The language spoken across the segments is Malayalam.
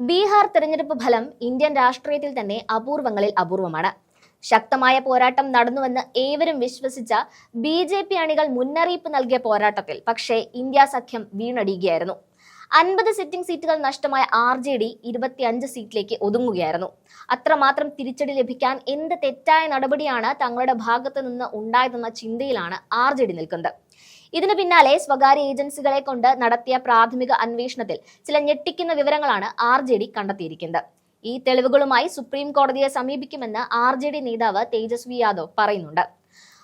ബീഹാർ തെരഞ്ഞെടുപ്പ് ഫലം ഇന്ത്യൻ രാഷ്ട്രീയത്തിൽ തന്നെ അപൂർവങ്ങളിൽ അപൂർവമാണ്. ശക്തമായ പോരാട്ടം നടന്നുവെന്ന് ഏവരും വിശ്വസിച്ച ബി.ജെ.പി. അണികൾ മുന്നറിയിപ്പ് നൽകിയ പോരാട്ടത്തിൽ പക്ഷേ ഇന്ത്യ സഖ്യം വീണടിയുകയായിരുന്നു. 50 സിറ്റിംഗ് സീറ്റുകൾ നഷ്ടമായ ആർ.ജെ.ഡി 25 സീറ്റിലേക്ക് ഒതുങ്ങുകയായിരുന്നു. അത്രമാത്രം തിരിച്ചടി ലഭിക്കാൻ എന്ത് തെറ്റായ നടപടിയാണ് തങ്ങളുടെ ഭാഗത്തു നിന്ന് ഉണ്ടായതെന്ന ചിന്തയിലാണ് ആർ.ജെ.ഡി നിൽക്കുന്നത്. ഇതിനു പിന്നാലെ സ്വകാര്യ ഏജൻസികളെ കൊണ്ട് നടത്തിയ പ്രാഥമിക അന്വേഷണത്തിൽ ചില ഞെട്ടിക്കുന്ന വിവരങ്ങളാണ് ആർ.ജെ.ഡി കണ്ടെത്തിയിരിക്കുന്നത്. ഈ തെളിവുകളുമായി സുപ്രീം കോടതിയെ സമീപിക്കുമെന്ന് ആർ.ജെ.ഡി നേതാവ് തേജസ്വി യാദവ് പറയുന്നുണ്ട്.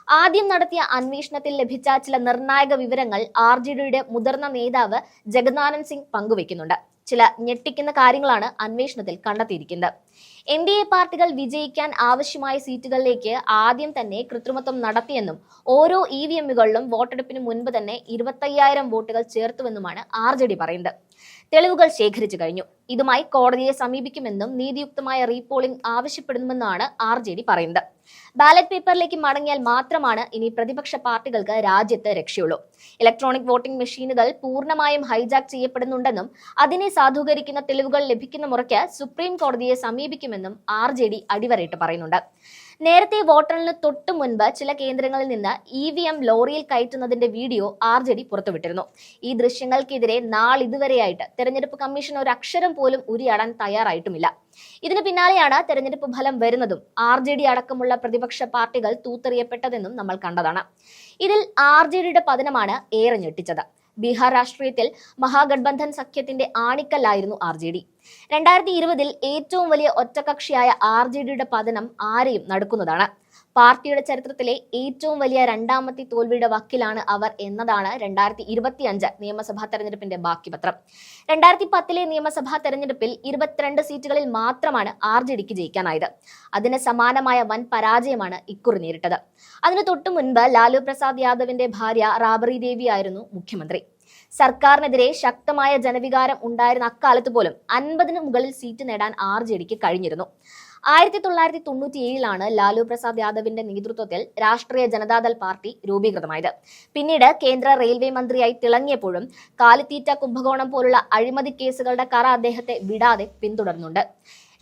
ആദ്യം നടത്തിയ അന്വേഷണത്തിൽ ലഭിച്ച ചില നിർണായക വിവരങ്ങൾ ആർ.ജെ.ഡിയുടെ മുതിർന്ന നേതാവ് ജഗന്നാനന്ദ് സിംഗ് പങ്കുവെക്കുന്നുണ്ട്. ചില ഞെട്ടിക്കുന്ന കാര്യങ്ങളാണ് അന്വേഷണത്തിൽ കണ്ടെത്തിയിരിക്കുന്നത്. എൻ.ഡി.എ പാർട്ടികൾ വിജയിക്കാൻ ആവശ്യമായ സീറ്റുകളിലേക്ക് ആദ്യം തന്നെ കൃത്രിമത്വം നടത്തിയെന്നും ഓരോ ഇ.വി.എമ്മുകളിലും വോട്ടെടുപ്പിന് മുൻപ് തന്നെ 25,000 വോട്ടുകൾ ചേർത്തുവെന്നുമാണ് ആർ.ജെ.ഡി പറയുന്നത്. തെളിവുകൾ ശേഖരിച്ചു കഴിഞ്ഞു. ഇതുമായി കോടതിയെ സമീപിക്കുമെന്നും നീതിയുക്തമായ റീപോളിംഗ് ആവശ്യപ്പെടുമെന്നാണ് ആർ.ജെ.ഡി പറയുന്നത്. ബാലറ്റ് പേപ്പറിലേക്ക് മടങ്ങിയാൽ മാത്രമാണ് ഇനി പ്രതിപക്ഷ പാർട്ടികൾക്ക് രാജ്യത്ത് രക്ഷയുള്ളൂ. ഇലക്ട്രോണിക് വോട്ടിംഗ് മെഷീനുകൾ പൂർണ്ണമായും ഹൈജാക്ക് ചെയ്യപ്പെടുന്നുണ്ടെന്നും അതിനെ സാധൂകരിക്കുന്ന തെളിവുകൾ ലഭിക്കുന്ന മുറയ്ക്ക് സുപ്രീം കോടതിയെ സമീപിക്കുമെന്നും ആർ.ജെ.ഡി അടിവരയിട്ട് പറയുന്നുണ്ട്. നേരത്തെ വോട്ടെണ്ണലിന് തൊട്ടു മുൻപ് ചില കേന്ദ്രങ്ങളിൽ നിന്ന് ഇ.വി.എം ലോറിയിൽ കയറ്റുന്നതിന്റെ വീഡിയോ ആർ.ജെ.ഡി പുറത്തുവിട്ടിരുന്നു. ഈ ദൃശ്യങ്ങൾക്കെതിരെ നാളിതുവരെയായിട്ട് തെരഞ്ഞെടുപ്പ് കമ്മീഷൻ ഒരു അക്ഷരം പോലും ഉരിയാടാൻ തയ്യാറായിട്ടുമില്ല. ഇതിന് പിന്നാലെയാണ് തെരഞ്ഞെടുപ്പ് ഫലം വരുന്നതും ആർ.ജെ.ഡി അടക്കമുള്ള പ്രതിപക്ഷ പാർട്ടികൾ തൂത്തെറിയപ്പെട്ടതെന്നും നമ്മൾ കണ്ടതാണ്. ഇതിൽ ആർ.ജെ.ഡിയുടെ പതനമാണ് ഏറെ ഞെട്ടിച്ചത്. ബീഹാർ രാഷ്ട്രീയത്തിൽ മഹാഗഡ്ബന്ധൻ സഖ്യത്തിന്റെ ആണിക്കല്ലായിരുന്നു ആർ.ജെ.ഡി. 2020 ഏറ്റവും വലിയ ഒറ്റകക്ഷിയായ ആർ.ജെ.ഡിയുടെ പതനം ആരെയും നടുക്കുന്നതാണ്. പാർട്ടിയുടെ ചരിത്രത്തിലെ ഏറ്റവും വലിയ രണ്ടാമത്തെ തോൽവിയുടെ വക്കിലാണ് അവർ എന്നതാണ് 2025 നിയമസഭാ തെരഞ്ഞെടുപ്പിന്റെ ബാക്കിപത്രം. 2010 നിയമസഭാ തെരഞ്ഞെടുപ്പിൽ 22 സീറ്റുകളിൽ മാത്രമാണ് ആർ.ജെ.ഡിക്ക് ജയിക്കാനായത്. അതിന് സമാനമായ വൻ പരാജയമാണ് ഇക്കുറി നേരിട്ടത്. അതിനു തൊട്ടു മുൻപ് ലാലു പ്രസാദ് യാദവിന്റെ ഭാര്യ റാബറി ദേവി ആയിരുന്നു മുഖ്യമന്ത്രി. സർക്കാരിനെതിരെ ശക്തമായ ജനവികാരം ഉണ്ടായിരുന്ന അക്കാലത്ത് പോലും 50-ന് മുകളിൽ സീറ്റ് നേടാൻ ആർ.ജെ.ഡിക്ക് കഴിഞ്ഞിരുന്നു. 1997 ലാലു പ്രസാദ് യാദവിന്റെ നേതൃത്വത്തിൽ രാഷ്ട്രീയ ജനതാദൾ പാർട്ടി രൂപീകൃതമായത്. പിന്നീട് കേന്ദ്ര റെയിൽവേ മന്ത്രിയായി തിളങ്ങിയപ്പോഴും കാലിത്തീറ്റ കുംഭകോണം പോലുള്ള അഴിമതി കേസുകളുടെ കറ അദ്ദേഹത്തെ വിടാതെ പിന്തുടർന്നുണ്ട്.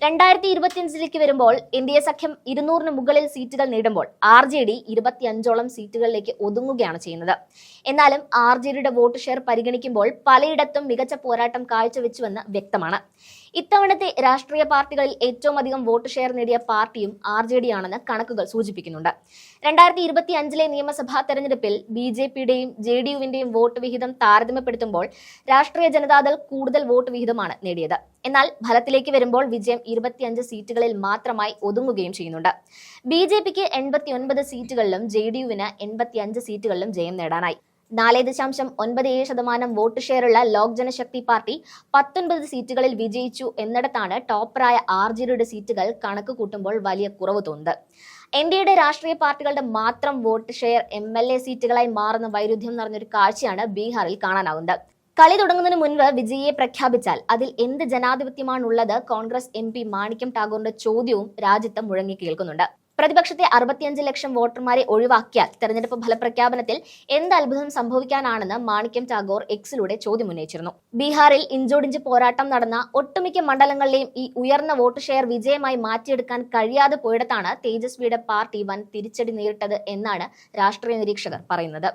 2025 വരുമ്പോൾ എൻ.ഡി.എ സഖ്യം 200-ന് മുകളിൽ സീറ്റുകൾ നേടുമ്പോൾ ആർ.ജെ.ഡി 25ഓളം സീറ്റുകളിലേക്ക് ഒതുങ്ങുകയാണ് ചെയ്യുന്നത്. എന്നാലും ആർ.ജെ.ഡിയുടെ വോട്ട് ഷെയർ പരിഗണിക്കുമ്പോൾ പലയിടത്തും മികച്ച പോരാട്ടം കാഴ്ചവെച്ചുവെന്ന് വ്യക്തമാണ്. ഇത്തവണത്തെ രാഷ്ട്രീയ പാർട്ടികളിൽ ഏറ്റവും അധികം വോട്ട് ഷെയർ നേടിയ പാർട്ടിയും ആർ.ജെ.ഡി ആണെന്ന് കണക്കുകൾ സൂചിപ്പിക്കുന്നുണ്ട്. 2025 നിയമസഭാ തെരഞ്ഞെടുപ്പിൽ ബി.ജെ.പിയുടെയും ജെ.ഡി.യുവിന്റെയും വോട്ട് വിഹിതം താരതമ്യപ്പെടുത്തുമ്പോൾ രാഷ്ട്രീയ ജനതാദൾ കൂടുതൽ വോട്ട് വിഹിതമാണ് നേടിയത്. എന്നാൽ ഫലത്തിലേക്ക് വരുമ്പോൾ വിജയം 25 സീറ്റുകളിൽ മാത്രമായി ഒതുങ്ങുകയും ചെയ്യുന്നുണ്ട്. ബി.ജെ.പിക്ക് 89 സീറ്റുകളിലും ജെ.ഡി.യുവിന് 85 സീറ്റുകളിലും ജയം നേടാനായി. 4.97% വോട്ട് ഷെയറുള്ള ലോക് ജനശക്തി പാർട്ടി 19 സീറ്റുകളിൽ വിജയിച്ചു എന്നിടത്താണ് ടോപ്പറായ ആർ.ജെ.ഡിയുടെ സീറ്റുകൾ കണക്ക് കൂട്ടുമ്പോൾ വലിയ കുറവ് തോന്നുന്നത്. എൻ.ഡി.എയുടെ രാഷ്ട്രീയ പാർട്ടികളുടെ മാത്രം വോട്ട് ഷെയർ എം.എൽ.എ സീറ്റുകളായി മാറുന്ന വൈരുദ്ധ്യം നിറഞ്ഞൊരു കാഴ്ചയാണ് ബീഹാറിൽ കാണാനാവുന്നത്. കളി തുടങ്ങുന്നതിന് മുൻപ് വിജയിയെ പ്രഖ്യാപിച്ചാൽ അതിൽ എന്ത് ജനാധിപത്യമാണുള്ളത്? കോൺഗ്രസ് എം.പി മാണിക്യം ടാഗോറിന്റെ ചോദ്യവും രാജ്യത്ത് മുഴങ്ങി കേൾക്കുന്നുണ്ട്. പ്രതിപക്ഷത്തെ 65 ലക്ഷം വോട്ടർമാരെ ഒഴിവാക്കിയാൽ തെരഞ്ഞെടുപ്പ് ഫലപ്രഖ്യാപനത്തിൽ എന്ത് അത്ഭുതം സംഭവിക്കാനാണെന്ന് മാണിക്യം ടാഗോർ എക്സിലൂടെ ചോദ്യം ഉന്നയിച്ചിരുന്നു. ബീഹാറിൽ ഇഞ്ചോടിഞ്ച് പോരാട്ടം നടന്ന ഒട്ടുമിക്ക മണ്ഡലങ്ങളിലെയും ഈ ഉയർന്ന വോട്ട് ഷെയർ വിജയമായി മാറ്റിയെടുക്കാൻ കഴിയാതെ പോയിടത്താണ് തേജസ്വിയുടെ പാർട്ടി വൻ തിരിച്ചടി നേരിട്ടത് എന്നാണ് രാഷ്ട്രീയ നിരീക്ഷകർ പറയുന്നത്.